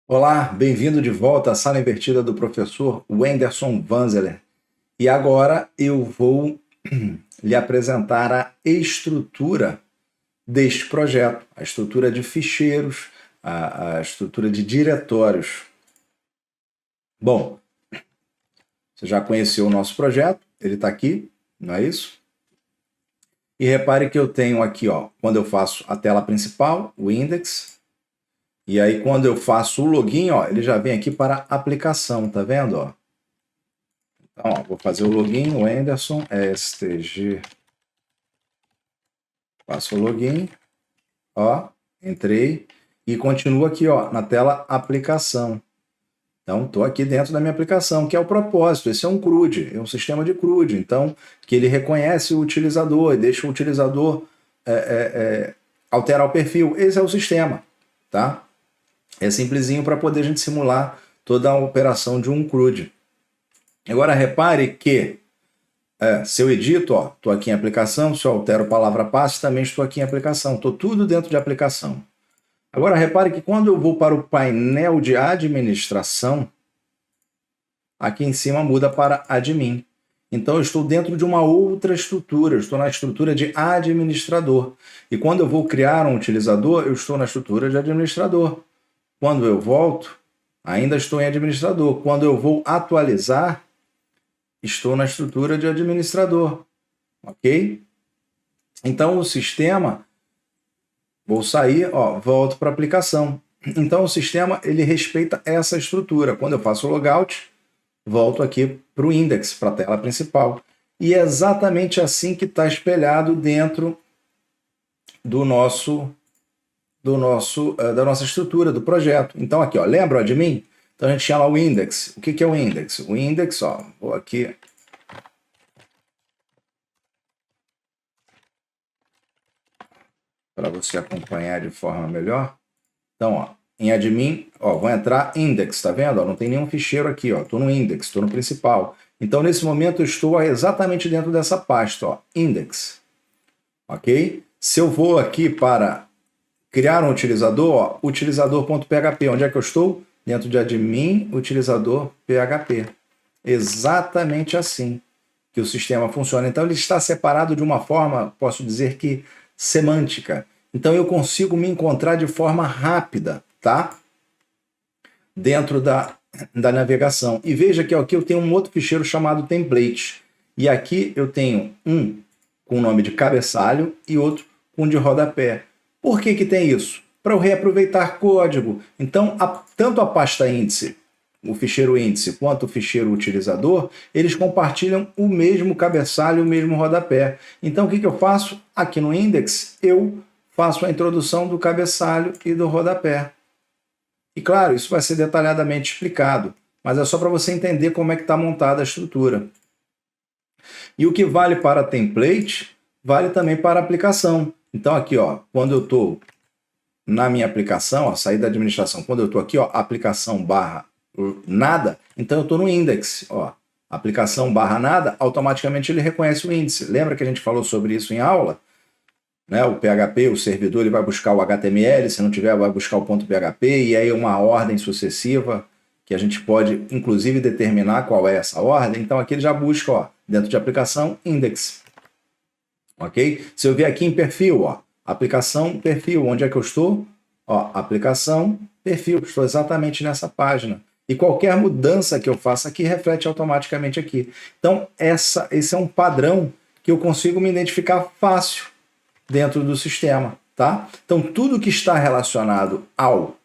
Olá, bem-vindo de volta à sala invertida do professor Wenderson Vanzeler. E agora eu vou lhe apresentar a estrutura deste projeto, a estrutura de ficheiros, a estrutura de diretórios. Bom, você já conheceu o nosso projeto, ele está aqui, não é isso? E repare que eu tenho aqui, ó, quando eu faço a tela principal, o index, e aí quando eu faço o login, ó, ele já vem aqui para aplicação, tá vendo? Ó? Então, ó, vou fazer o login, o Wenderson, STG. Faço o login, ó, entrei e continuo aqui, ó, na tela aplicação. Então, estou aqui dentro da minha aplicação, que é o propósito. Esse é um CRUD, é um sistema de CRUD. Então, que ele reconhece o utilizador e deixa o utilizador alterar o perfil. Esse é o sistema, tá? É simplesinho para poder a gente simular toda a operação de um CRUD. Agora, repare que se eu edito, ó, estou aqui em aplicação, se eu altero palavra passe, também estou aqui em aplicação. Estou tudo dentro de aplicação. Agora, repare que quando eu vou para o painel de administração, aqui em cima muda para admin. Então, eu estou dentro de uma outra estrutura, eu estou na estrutura de administrador. E quando eu vou criar um utilizador, eu estou na estrutura de administrador. Quando eu volto, ainda estou em administrador. Quando eu vou atualizar, estou na estrutura de administrador, ok? Então, o sistema, vou sair, ó, volto para a aplicação. Então, o sistema, ele respeita essa estrutura. Quando eu faço o logout, volto aqui para o index, para a tela principal. E é exatamente assim que está espelhado dentro da nossa estrutura, do projeto. Então, aqui, ó, lembra de mim? Então, a gente tinha lá o index. O que é o index? O index, ó, vou aqui. Para você acompanhar de forma melhor. Então, ó, em admin, ó, vou entrar index, tá vendo? Ó, não tem nenhum ficheiro aqui, ó, estou no index, estou no principal. Então, nesse momento, eu estou exatamente dentro dessa pasta, ó, index. Ok? Se eu vou aqui para criar um utilizador, ó, utilizador.php, onde é que eu estou? Dentro de admin, utilizador PHP. Exatamente assim que o sistema funciona. Então, ele está separado de uma forma, posso dizer que semântica. Então, eu consigo me encontrar de forma rápida, tá? Dentro da navegação. E veja que aqui eu tenho um outro ficheiro chamado template. E aqui eu tenho um com o nome de cabeçalho e outro com de rodapé. Por que tem isso? Para eu reaproveitar código. Então, tanto a pasta índice, o ficheiro índice, quanto o ficheiro utilizador, eles compartilham o mesmo cabeçalho, o mesmo rodapé. Então, o que eu faço? Aqui no index, eu faço a introdução do cabeçalho e do rodapé. E claro, isso vai ser detalhadamente explicado, mas é só para você entender como é que está montada a estrutura. E o que vale para template, vale também para aplicação. Então aqui, ó, quando eu estou na minha aplicação, ó, sair da administração, quando eu estou aqui, ó, aplicação barra nada, então eu estou no index, ó, aplicação barra nada, automaticamente ele reconhece o índice. Lembra que a gente falou sobre isso em aula? Né, o PHP, o servidor, ele vai buscar o HTML, se não tiver, vai buscar o ponto .php, e aí uma ordem sucessiva, que a gente pode, inclusive, determinar qual é essa ordem. Então, aqui ele já busca, ó, dentro de aplicação, index. Ok? Se eu vier aqui em perfil, ó, aplicação, perfil, onde é que eu estou? Ó, aplicação, perfil, estou exatamente nessa página. E qualquer mudança que eu faça aqui, reflete automaticamente aqui. Então, esse é um padrão que eu consigo me identificar fácil dentro do sistema, tá? Então, tudo que está relacionado ao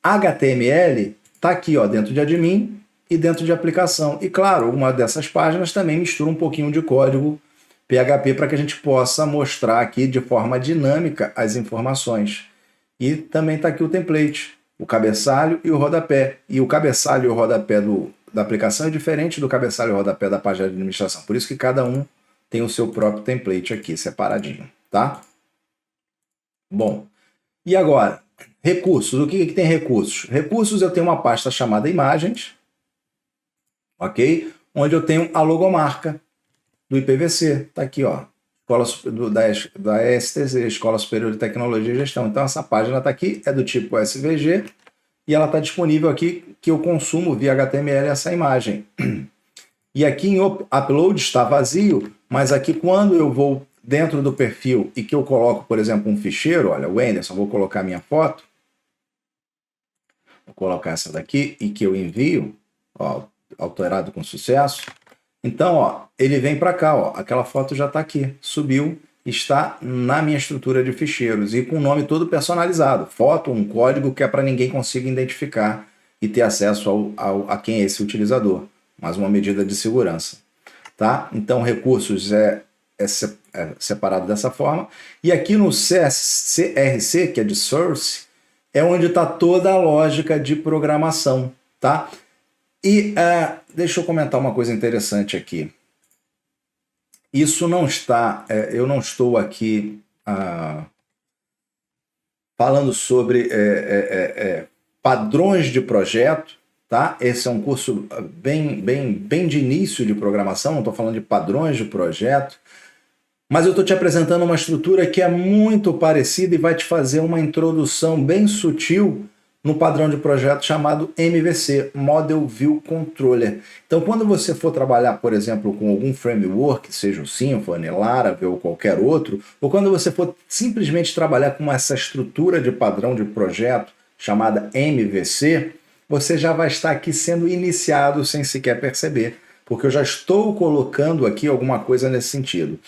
HTML está aqui, ó, dentro de admin e dentro de aplicação. E, claro, uma dessas páginas também mistura um pouquinho de código PHP para que a gente possa mostrar aqui de forma dinâmica as informações. E também está aqui o template, o cabeçalho e o rodapé. E o cabeçalho e o rodapé da aplicação é diferente do cabeçalho e o rodapé da página de administração. Por isso que cada um tem o seu próprio template aqui, separadinho. Tá? Bom, e agora, recursos. O que tem recursos? Recursos, eu tenho uma pasta chamada imagens, ok? Onde eu tenho a logomarca do IPVC. Está aqui, ó, da STZ, Escola Superior de Tecnologia e Gestão. Então, essa página está aqui, é do tipo SVG, e ela está disponível aqui que eu consumo via HTML essa imagem. E aqui em Upload está vazio, mas aqui quando eu vou dentro do perfil e que eu coloco, por exemplo, um ficheiro, olha, o Anderson, vou colocar minha foto, vou colocar essa daqui e que eu envio, ó, alterado com sucesso. Então, ó, ele vem para cá, ó, aquela foto já está aqui, subiu, está na minha estrutura de ficheiros e com o nome todo personalizado, foto, um código que é para ninguém consiga identificar e ter acesso a quem é esse utilizador. Mais uma medida de segurança, tá? Então, recursos é separado dessa forma. E aqui no CRC, que é de Source, é onde está toda a lógica de programação, tá? E deixa eu comentar uma coisa interessante aqui. Isso não está, eu não estou aqui falando sobre padrões de projeto, tá? Esse é um curso bem de início de programação, não estou falando de padrões de projeto, mas eu estou te apresentando uma estrutura que é muito parecida e vai te fazer uma introdução bem sutil no padrão de projeto chamado MVC, Model View Controller. Então, quando você for trabalhar, por exemplo, com algum framework, seja o Symfony, Laravel ou qualquer outro, ou quando você for simplesmente trabalhar com essa estrutura de padrão de projeto chamada MVC, você já vai estar aqui sendo iniciado sem sequer perceber, porque eu já estou colocando aqui alguma coisa nesse sentido.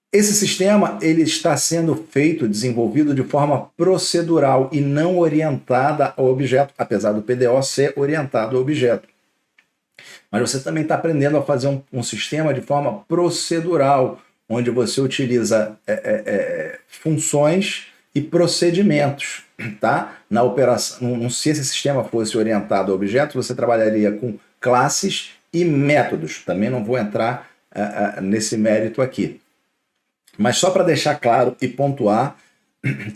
Esse sistema ele está sendo desenvolvido de forma procedural e não orientada ao objeto, apesar do PDO ser orientado ao objeto. Mas você também está aprendendo a fazer um sistema de forma procedural, onde você utiliza funções e procedimentos. Tá? Na operação, se esse sistema fosse orientado ao objeto, você trabalharia com classes e métodos. Também não vou entrar nesse mérito aqui. Mas só para deixar claro e pontuar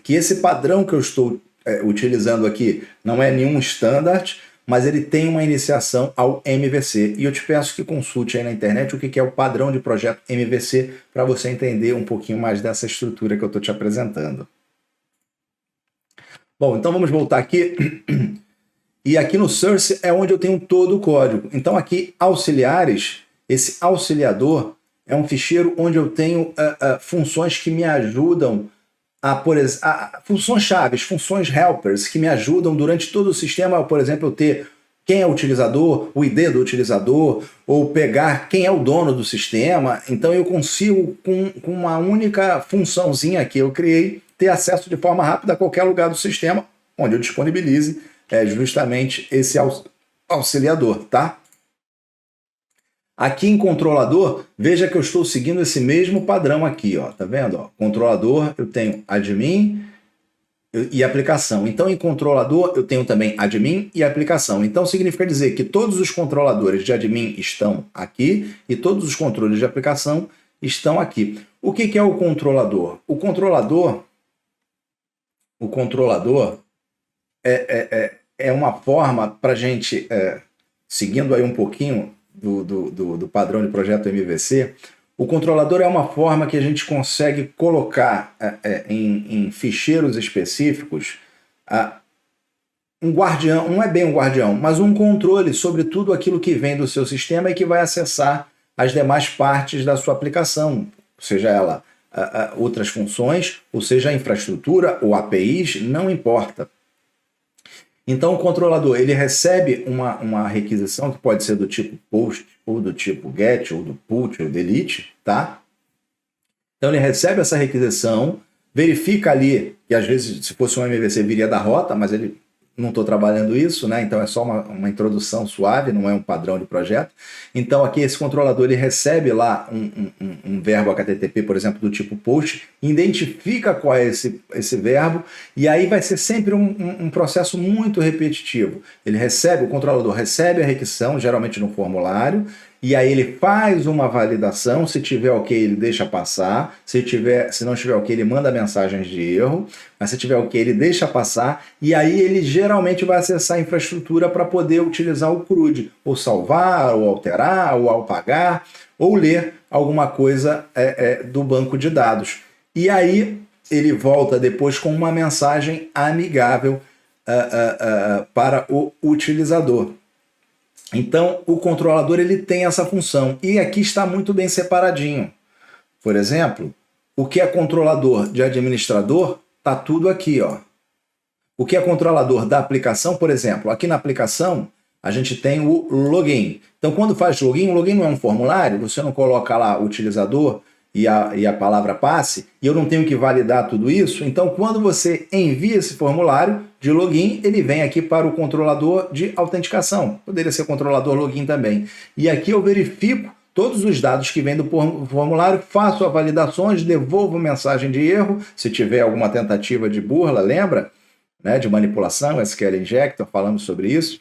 que esse padrão que eu estou utilizando aqui não é nenhum standard, mas ele tem uma iniciação ao MVC. E eu te peço que consulte aí na internet o que é o padrão de projeto MVC para você entender um pouquinho mais dessa estrutura que eu estou te apresentando. Bom, então vamos voltar aqui. E aqui no Source é onde eu tenho todo o código. Então aqui, auxiliares, esse auxiliador é um ficheiro onde eu tenho funções que me ajudam funções chaves, funções helpers, que me ajudam durante todo o sistema, por exemplo, eu ter quem é o utilizador, o ID do utilizador, ou pegar quem é o dono do sistema. Então eu consigo, com uma única funçãozinha que eu criei, ter acesso de forma rápida a qualquer lugar do sistema onde eu disponibilize justamente esse auxiliador, tá? Aqui em controlador, veja que eu estou seguindo esse mesmo padrão aqui, ó, tá vendo? Ó, controlador, eu tenho admin e aplicação. Então, em controlador, eu tenho também admin e aplicação. Então, significa dizer que todos os controladores de admin estão aqui e todos os controles de aplicação estão aqui. O que é o controlador? O controlador é uma forma para a gente, seguindo aí um pouquinho do padrão de projeto MVC, o controlador é uma forma que a gente consegue colocar em ficheiros específicos um guardião, não é bem um guardião, mas um controle sobre tudo aquilo que vem do seu sistema e que vai acessar as demais partes da sua aplicação, seja ela outras funções, ou seja, infraestrutura ou APIs, não importa. Então o controlador ele recebe uma requisição que pode ser do tipo post, ou do tipo get, ou do put, ou delete, tá? Então ele recebe essa requisição, verifica ali, que às vezes se fosse um MVC viria da rota, mas ele não estou trabalhando isso, né? Então é só uma introdução suave, não é um padrão de projeto. Então aqui esse controlador ele recebe lá um verbo HTTP, por exemplo, do tipo post, identifica qual é esse verbo, e aí vai ser sempre um processo muito repetitivo. O controlador recebe a requisição, geralmente no formulário, e aí ele faz uma validação, se tiver ok ele deixa passar, se não tiver ok ele manda mensagens de erro, mas se tiver ok ele deixa passar, e aí ele geralmente vai acessar a infraestrutura para poder utilizar o CRUD, ou salvar, ou alterar, ou apagar, ou ler alguma coisa do banco de dados. E aí ele volta depois com uma mensagem amigável para o utilizador. Então, o controlador ele tem essa função. E aqui está muito bem separadinho. Por exemplo, o que é controlador de administrador, está tudo aqui, ó. O que é controlador da aplicação, por exemplo, aqui na aplicação, a gente tem o login. Então, quando faz login, o login não é um formulário, você não coloca lá o utilizador e a palavra passe, e eu não tenho que validar tudo isso. Então, quando você envia esse formulário de login, ele vem aqui para o controlador de autenticação. Poderia ser controlador login também. E aqui eu verifico todos os dados que vêm do formulário, faço as validações, devolvo mensagem de erro, se tiver alguma tentativa de burla, lembra? Né, de manipulação, SQL Injector, falamos sobre isso.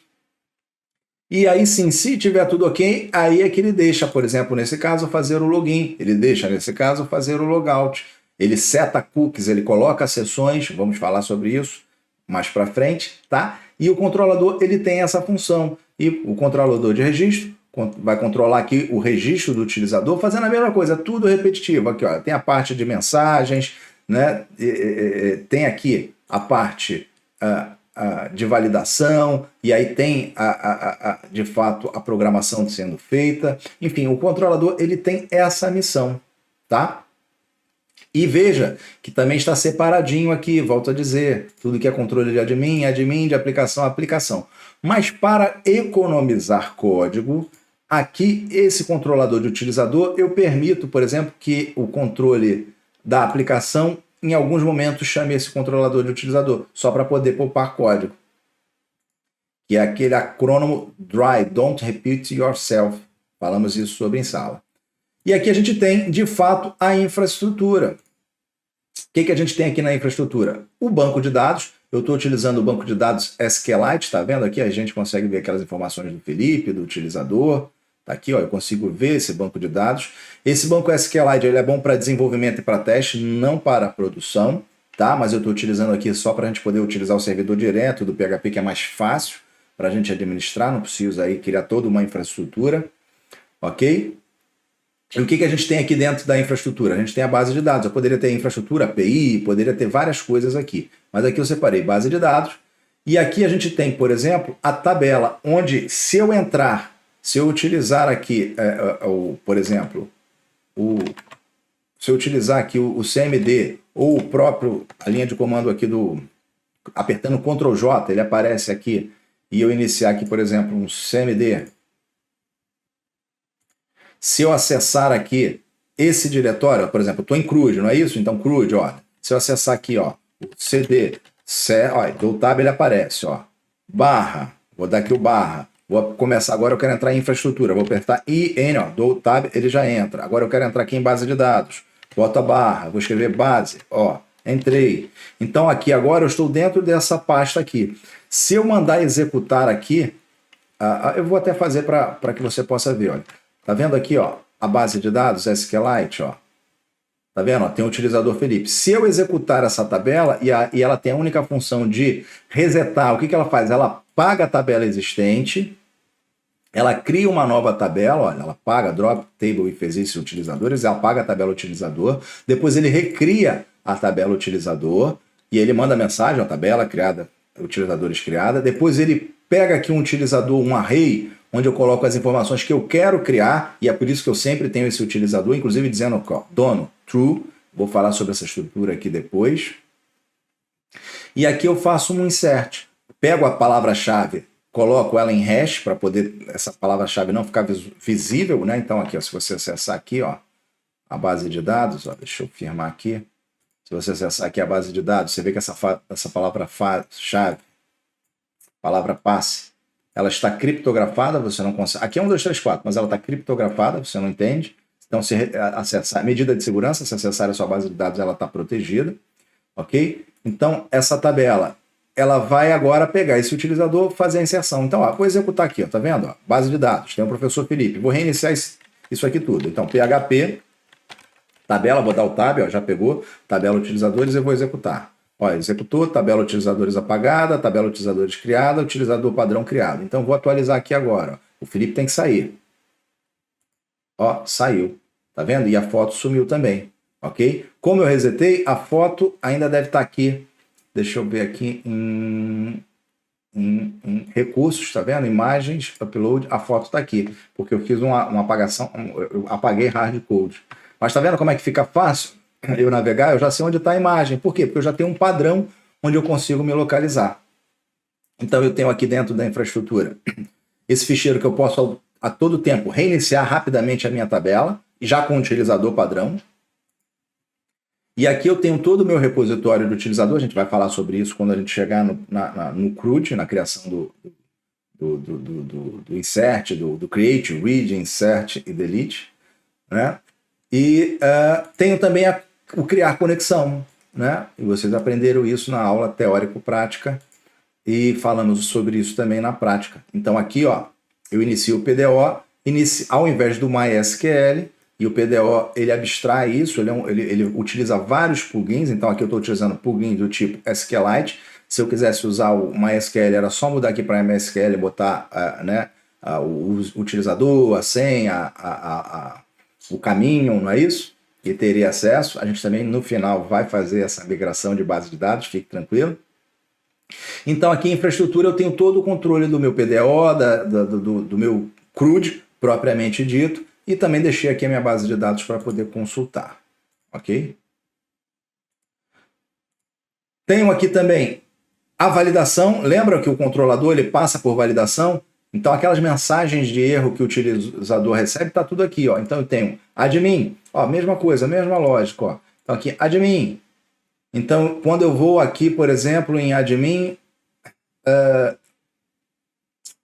E aí sim, se tiver tudo ok, aí é que ele deixa, por exemplo, nesse caso, fazer o login, ele deixa, nesse caso, fazer o logout, ele seta cookies, ele coloca sessões, vamos falar sobre isso mais para frente, tá? E o controlador, ele tem essa função, e o controlador de registro vai controlar aqui o registro do utilizador, fazendo a mesma coisa, tudo repetitivo, aqui ó, tem a parte de mensagens, né? Tem aqui a parte de validação, e aí tem, de fato, a programação sendo feita. Enfim, o controlador ele tem essa missão, tá? E veja que também está separadinho aqui, volto a dizer, tudo que é controle de admin, de aplicação, aplicação. Mas para economizar código, aqui esse controlador de utilizador, eu permito, por exemplo, que o controle da aplicação em alguns momentos chame esse controlador de utilizador, só para poder poupar código. Que é aquele acrônimo DRY, Don't Repeat Yourself. Falamos isso sobre em sala. E aqui a gente tem, de fato, a infraestrutura. O que a gente tem aqui na infraestrutura? O banco de dados. Eu estou utilizando o banco de dados SQLite, está vendo aqui? A gente consegue ver aquelas informações do Felipe, do utilizador. Está aqui, ó, eu consigo ver esse banco de dados. Esse banco SQLite ele é bom para desenvolvimento e para teste, não para produção, tá? Mas eu estou utilizando aqui só para a gente poder utilizar o servidor direto do PHP, que é mais fácil para a gente administrar, não precisa aí criar toda uma infraestrutura, ok? E o que a gente tem aqui dentro da infraestrutura? A gente tem a base de dados. Eu poderia ter infraestrutura, API, poderia ter várias coisas aqui. Mas aqui eu separei base de dados. E aqui a gente tem, por exemplo, a tabela, onde se eu entrar, se eu utilizar aqui, por exemplo, se eu utilizar aqui o CMD ou o próprio, a linha de comando aqui apertando Ctrl J, ele aparece aqui, e eu iniciar aqui, por exemplo, um CMD. Se eu acessar aqui esse diretório, por exemplo, eu estou em CRUD, não é isso? Então CRUD, ó, se eu acessar aqui, ó, o CD, ó, dou tab, ele aparece, ó, barra, vou dar aqui o barra. Vou começar agora, eu quero entrar em infraestrutura. Vou apertar IN, ó, dou tab, ele já entra. Agora eu quero entrar aqui em base de dados. Boto a barra, vou escrever base, ó, entrei. Então aqui agora eu estou dentro dessa pasta aqui. Se eu mandar executar aqui, eu vou até fazer para que você possa ver, olha. Tá vendo aqui, ó, a base de dados SQLite, ó. Tá vendo? Ó, tem o utilizador Felipe. Se eu executar essa tabela e ela tem a única função de resetar, o que ela faz? Ela paga a tabela existente, ela cria uma nova tabela, olha, ela paga drop table if existe utilizadores, ela paga a tabela utilizador, depois ele recria a tabela utilizador e ele manda a mensagem, a tabela criada, utilizadores criada, depois ele pega aqui um utilizador, um array, onde eu coloco as informações que eu quero criar, e é por isso que eu sempre tenho esse utilizador, inclusive dizendo, ó, dono, true, vou falar sobre essa estrutura aqui depois. E aqui eu faço um insert. Pego a palavra-chave, coloco ela em hash, para poder essa palavra-chave não ficar visível, né? Então aqui, ó, se você acessar aqui, ó, a base de dados, ó, deixa eu firmar aqui. Se você acessar aqui a base de dados, você vê que essa palavra-chave, palavra passe, ela está criptografada, você não consegue... Aqui é 1, 2, 3, 4, mas ela está criptografada, você não entende. Então, se acessar, medida de segurança, se acessar a sua base de dados, ela está protegida, ok? Então, essa tabela, ela vai agora pegar esse utilizador, fazer a inserção. Então, ó, vou executar aqui, ó, tá vendo? Ó, base de dados, tem o professor Felipe. Vou reiniciar isso aqui tudo. Então, PHP, tabela, vou dar o tab, ó, já pegou, tabela utilizadores, eu vou executar. Ó, executou, tabela utilizadores apagada, tabela utilizadores criada, utilizador padrão criado. Então, vou atualizar aqui agora. Ó. O Felipe tem que sair. Ó, saiu. Tá vendo? E a foto sumiu também. Ok? Como eu resetei, a foto ainda deve estar aqui. Deixa eu ver aqui. em recursos, tá vendo? Imagens, upload, a foto está aqui, porque eu fiz uma apagação, eu apaguei hardcode. Mas tá vendo como é que fica fácil eu navegar? Eu já sei onde está a imagem. Por quê? Porque eu já tenho um padrão onde eu consigo me localizar. Então eu tenho aqui dentro da infraestrutura esse ficheiro que eu posso a todo tempo reiniciar rapidamente a minha tabela, já com o utilizador padrão. E aqui eu tenho todo o meu repositório do utilizador, a gente vai falar sobre isso quando a gente chegar no CRUD, na criação do insert, do create, read, insert e delete, né? E tenho também o criar conexão, né? E vocês aprenderam isso na aula teórico-prática e falamos sobre isso também na prática. Então aqui, ó, eu inicio o PDO, ao invés do MySQL, e o PDO ele abstrai isso, ele utiliza vários plugins. Então aqui eu estou utilizando plugin do tipo SQLite. Se eu quisesse usar o MySQL, era só mudar aqui para MySQL e botar o utilizador, a senha, o caminho, não é isso? E teria acesso. A gente também no final vai fazer essa migração de base de dados, fique tranquilo. Então aqui em infraestrutura eu tenho todo o controle do meu PDO, do meu CRUD propriamente dito, e também deixei aqui a minha base de dados para poder consultar, ok? Tenho aqui também a validação. Lembra que o controlador ele passa por validação? Então aquelas mensagens de erro que o utilizador recebe, está tudo aqui, ó. Então eu tenho admin, ó, mesma coisa, mesma lógica, ó. Então aqui admin. Então quando eu vou aqui, por exemplo, em admin,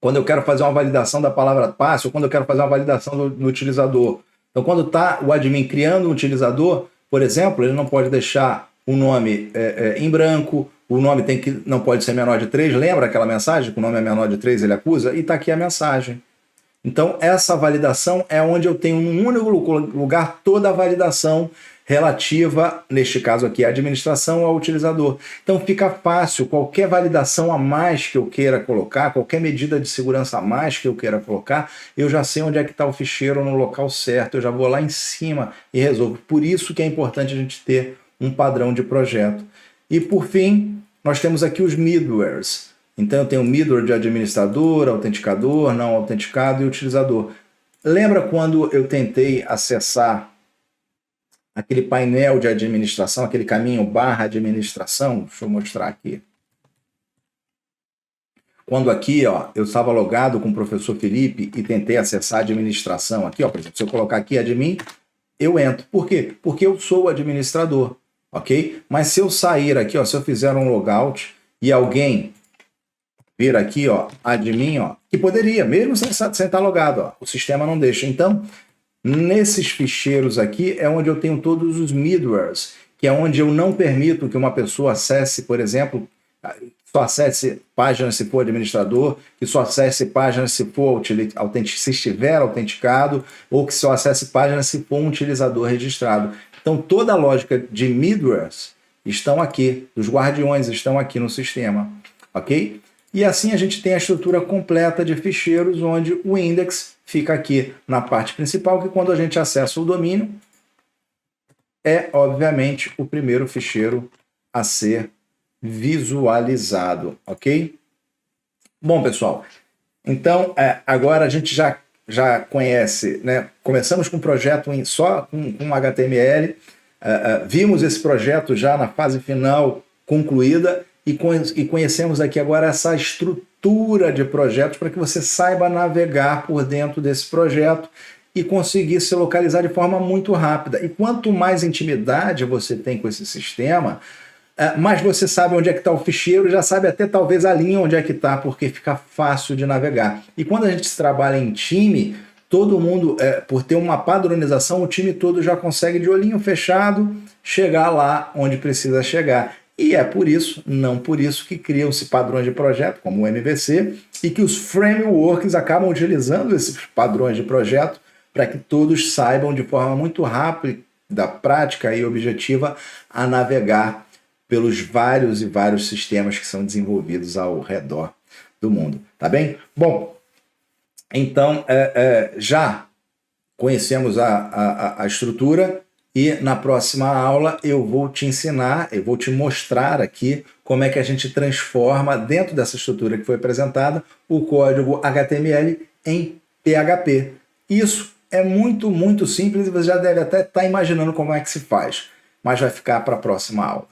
quando eu quero fazer uma validação da palavra passe, ou quando eu quero fazer uma validação do utilizador. Então, quando está o admin criando um utilizador, por exemplo, ele não pode deixar o nome em branco, o nome não pode ser menor de 3. Lembra aquela mensagem que o nome é menor de 3, ele acusa? E está aqui a mensagem. Então, essa validação é onde eu tenho num único lugar toda a validação relativa, neste caso aqui, à administração ao utilizador. Então fica fácil, qualquer validação a mais que eu queira colocar, qualquer medida de segurança a mais que eu queira colocar, eu já sei onde é que está o ficheiro no local certo, eu já vou lá em cima e resolvo. Por isso que é importante a gente ter um padrão de projeto. E por fim, nós temos aqui os middlewares. Então eu tenho o middleware de administrador, autenticador, não autenticado e utilizador. Lembra quando eu tentei acessar aquele painel de administração, aquele caminho barra administração? Deixa eu mostrar aqui. Quando aqui, ó, eu estava logado com o professor Felipe e tentei acessar a administração, aqui, ó, por exemplo, se eu colocar aqui admin, eu entro. Por quê? Porque eu sou o administrador, ok? Mas se eu sair aqui, ó, se eu fizer um logout e alguém vir aqui, ó, admin, ó, que poderia, mesmo sem estar logado, ó, o sistema não deixa. Então, nesses ficheiros aqui é onde eu tenho todos os middlewares, que é onde eu não permito que uma pessoa acesse, por exemplo, só acesse páginas se for administrador, que só acesse páginas se estiver autenticado, ou que só acesse páginas se for um utilizador registrado. Então toda a lógica de middlewares estão aqui, os guardiões estão aqui no sistema, ok? E assim a gente tem a estrutura completa de ficheiros, onde o index fica aqui na parte principal, que quando a gente acessa o domínio, é, obviamente, o primeiro ficheiro a ser visualizado, ok? Bom, pessoal, então agora a gente já conhece, né? Começamos com um projeto só com HTML, vimos esse projeto já na fase final concluída, e conhecemos aqui agora essa estrutura de projetos para que você saiba navegar por dentro desse projeto e conseguir se localizar de forma muito rápida. E quanto mais intimidade você tem com esse sistema, mais você sabe onde é que está o ficheiro, já sabe até talvez a linha onde é que está, porque fica fácil de navegar. E quando a gente trabalha em time, todo mundo, por ter uma padronização, o time todo já consegue de olhinho fechado chegar lá onde precisa chegar. E é por isso, não por isso, que criam-se padrões de projeto, como o MVC, e que os frameworks acabam utilizando esses padrões de projeto para que todos saibam de forma muito rápida, prática e objetiva, a navegar pelos vários e vários sistemas que são desenvolvidos ao redor do mundo. Tá bem? Bom, então já conhecemos a estrutura, E na próxima aula eu vou te ensinar, eu vou te mostrar aqui como é que a gente transforma, dentro dessa estrutura que foi apresentada, o código HTML em PHP. Isso é muito, muito simples e você já deve até estar imaginando como é que se faz, mas vai ficar para a próxima aula.